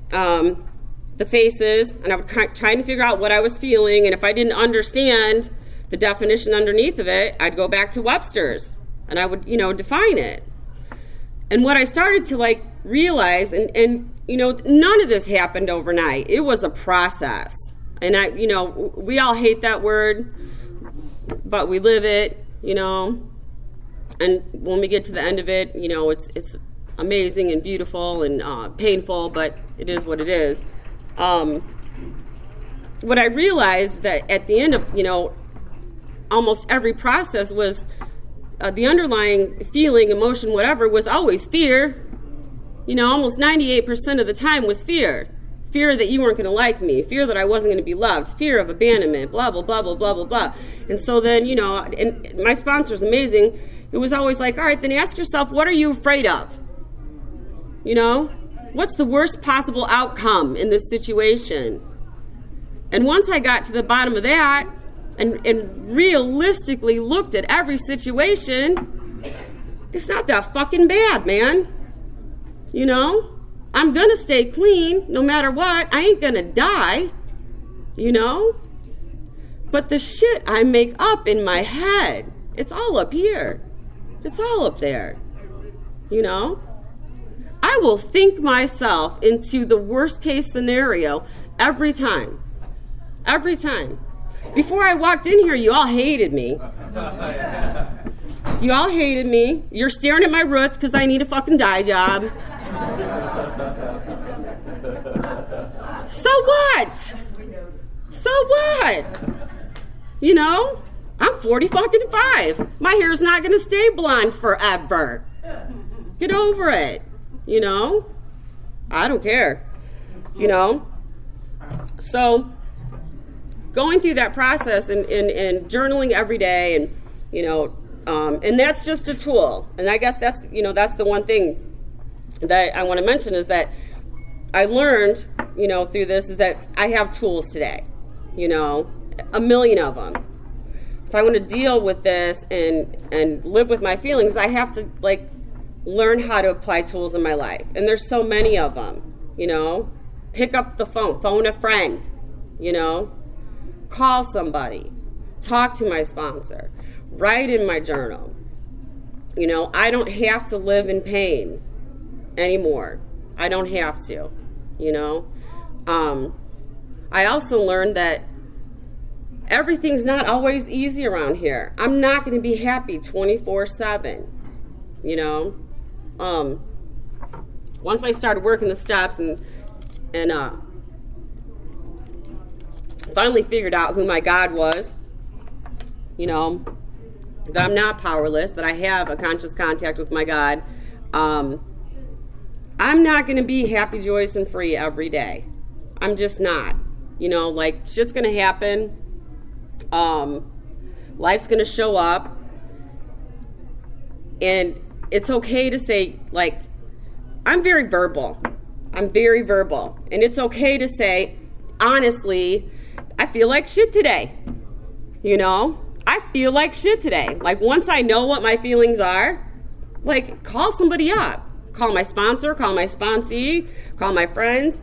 the faces, and I would try to figure out what I was feeling, and if I didn't understand the definition underneath of it, I'd go back to Webster's, and I would, you know, define it. And what I started to, like, realize, and you know, none of this happened overnight. It was a process. And I, you know, we all hate that word, but we live it, you know. And when we get to the end of it, you know, it's amazing and beautiful and painful, but it is what it is. What I realized that at the end of, you know, almost every process was the underlying feeling, emotion, whatever, was always fear. You know, almost 98% of the time was fear. Fear that you weren't going to like me, fear that I wasn't going to be loved, fear of abandonment, blah, blah, blah, blah, blah, blah, blah. And so then, you know, and my sponsor's amazing. It was always like, all right, then ask yourself, what are you afraid of? You know, what's the worst possible outcome in this situation? And once I got to the bottom of that and realistically looked at every situation, it's not that fucking bad, man. You know? I'm going to stay clean no matter what. I ain't going to die, you know? But the shit I make up in my head, it's all up here. It's all up there, you know? I will think myself into the worst case scenario every time. Every time. Before I walked in here, you all hated me. You all hated me. You're staring at my roots because I need a fucking dye job. So what? So what? You know? I'm 45. My hair's not going to stay blonde forever. Get over it, you know? I don't care, you know? So going through that process and journaling every day, and, you know, and that's just a tool. And I guess that's, you know, that's the one thing that I want to mention is that I learned, you know, through this is that I have tools today, you know, a million of them. If I want to deal with this and live with my feelings, I have to, like, learn how to apply tools in my life. And there's so many of them, you know. Pick up the phone a friend, you know. Call somebody. Talk to my sponsor. Write in my journal. You know, I don't have to live in pain anymore. I don't have to, you know. I also learned that everything's not always easy around here. I'm not going to be happy 24/7, you know. Once I started working the steps and finally figured out who my God was, you know, that I'm not powerless, that I have a conscious contact with my God, I'm not going to be happy, joyous, and free every day. I'm just not. You know, like, shit's going to happen. Life's going to show up. And it's okay to say, like, I'm very verbal. And it's okay to say, honestly, I feel like shit today. You know? I feel like shit today. Like, once I know what my feelings are, like, call somebody up. Call my sponsor, call my sponsee, call my friends.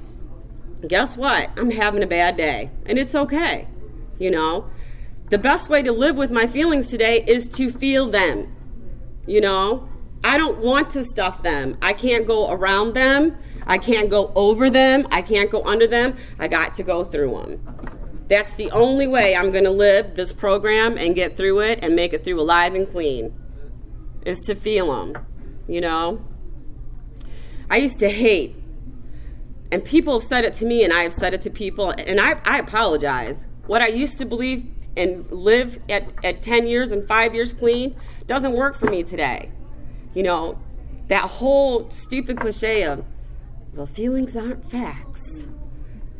Guess what? I'm having a bad day. And it's okay. You know? The best way to live with my feelings today is to feel them. You know? I don't want to stuff them. I can't go around them. I can't go over them. I can't go under them. I got to go through them. That's the only way I'm going to live this program and get through it and make it through alive and clean, is to feel them, you know? I used to hate, and people have said it to me and I have said it to people, and I apologize. What I used to believe and live at 10 years and 5 years clean doesn't work for me today. You know, that whole stupid cliche of, well, feelings aren't facts.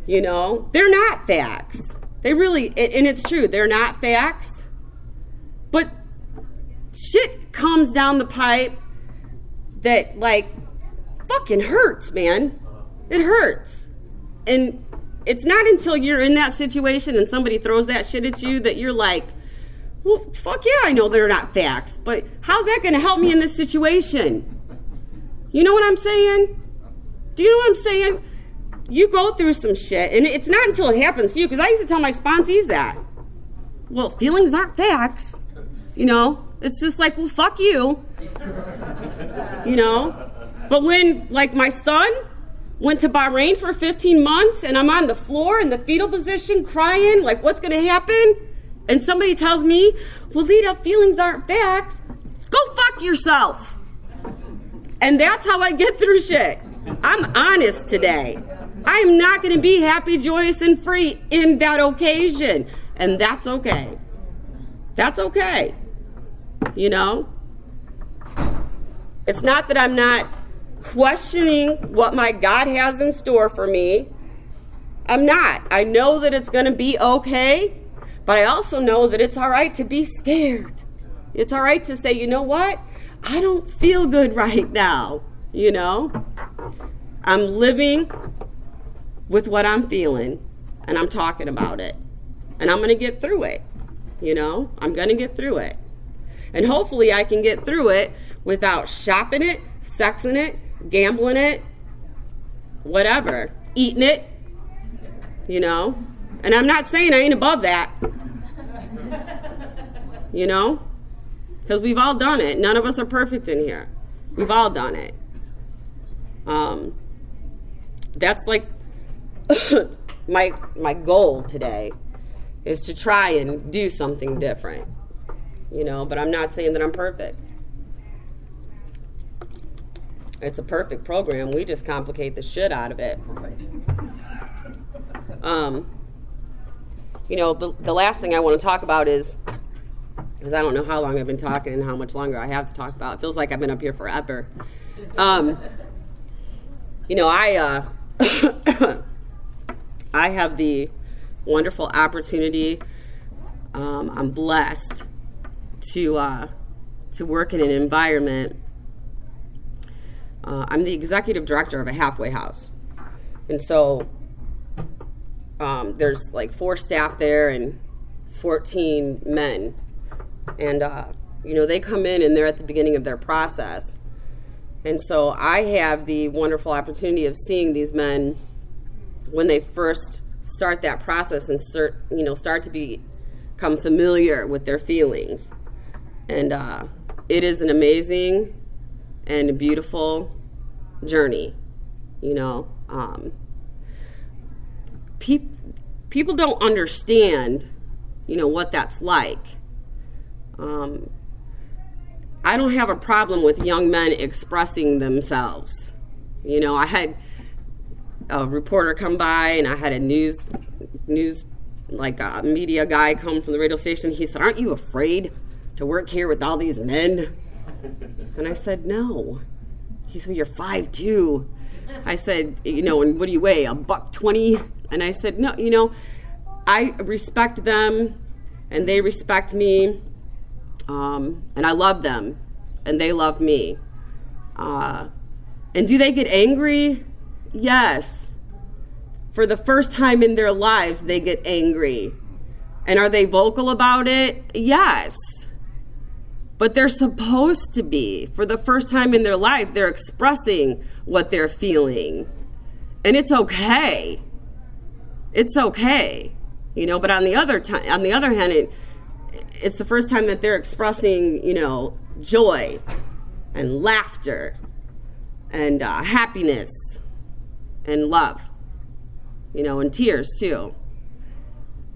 You know, they're not facts. They really, and it's true, they're not facts. But shit comes down the pipe that, like, fucking hurts, man. It hurts. And it's not until you're in that situation and somebody throws that shit at you that you're like, well, fuck yeah, I know they're not facts, but how's that going to help me in this situation? You know what I'm saying? Do you know what I'm saying? You go through some shit, and it's not until it happens to you, because I used to tell my sponsees that. Well, feelings aren't facts. You know? It's just like, well, fuck you. You know? But when, like, my son went to Bahrain for 15 months, and I'm on the floor in the fetal position crying, like, what's going to happen? And somebody tells me, well, Lita, feelings aren't facts. Go fuck yourself. And that's how I get through shit. I'm honest today. I am not going to be happy, joyous, and free in that occasion. And that's okay. That's okay. You know? It's not that I'm not questioning what my God has in store for me. I'm not. I know that it's going to be okay. But I also know that it's all right to be scared. It's all right to say, you know what? I don't feel good right now. You know? I'm living with what I'm feeling, and I'm talking about it. And I'm going to get through it. You know? I'm going to get through it. And hopefully I can get through it without shopping it, sexing it, gambling it, whatever. Eating it. You know? And I'm not saying I ain't above that. You know? Because we've all done it. None of us are perfect in here. We've all done it. That's like my goal today is to try and do something different. You know, but I'm not saying that I'm perfect. It's a perfect program. We just complicate the shit out of it. You know, the last thing I want to talk about is because I don't know how long I've been talking and how much longer I have to talk about. It feels like I've been up here forever. I I have the wonderful opportunity. I'm blessed to work in an environment. I'm the executive director of a halfway house, and so there's like 4 staff there and 14 men, and they come in and they're at the beginning of their process, and so I have the wonderful opportunity of seeing these men when they first start that process and start to become familiar with their feelings, and it is an amazing and a beautiful journey. People don't understand what that's like. I don't have a problem with young men expressing themselves. I had a reporter come by, and I had a news media guy come from the radio station. He said, "Aren't you afraid to work here with all these men?" And I said, "No." He said, "You're 5'2". I said, "And what do you weigh, $120?" And I said, "No, I respect them, and they respect me, and I love them, and they love me. And do they get angry? Yes. For the first time in their lives, they get angry. And are they vocal about it? Yes. But they're supposed to be. For the first time in their life, they're expressing what they're feeling. And it's okay. It's okay. But on the other hand, it's the first time that they're expressing, joy and laughter and happiness and love, and tears too.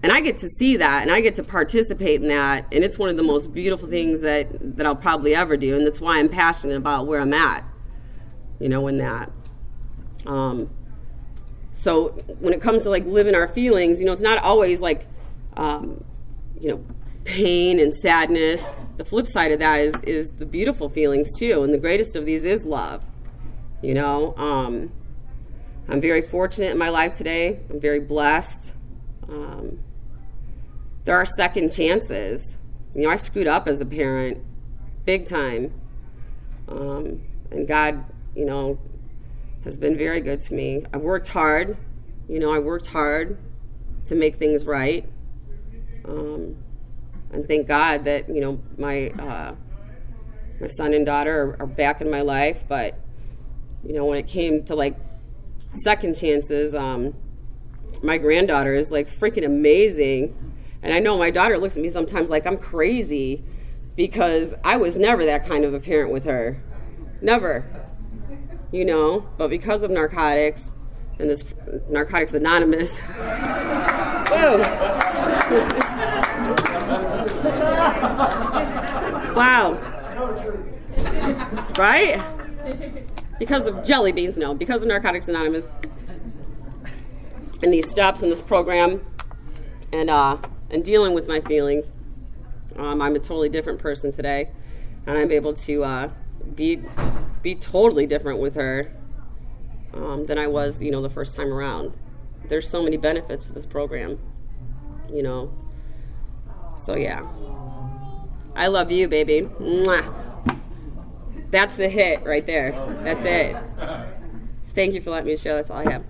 And I get to see that, and I get to participate in that, and it's one of the most beautiful things that I'll probably ever do, and that's why I'm passionate about where I'm at, in that. So when it comes to living our feelings, it's not always pain and sadness. The flip side of that is the beautiful feelings too, and the greatest of these is love. I'm very fortunate in my life today. I'm very blessed. There are second chances. I screwed up as a parent, big time. And God, has been very good to me. I've worked hard. I worked hard to make things right. And thank God that, my son and daughter are back in my life. But, when it came to second chances, my granddaughter is freaking amazing. And I know my daughter looks at me sometimes like I'm crazy because I was never that kind of a parent with her. Never. But because of narcotics and this Narcotics Anonymous. Whoa. Wow. Right? Because of jelly beans, no. Because of Narcotics Anonymous and these steps in this program and dealing with my feelings, I'm a totally different person today, and I'm able to be totally different with her than I was, the first time around. There's so many benefits to this program, So yeah, I love you, baby. Mwah. That's the hit right there. That's it. Thank you for letting me share. That's all I have.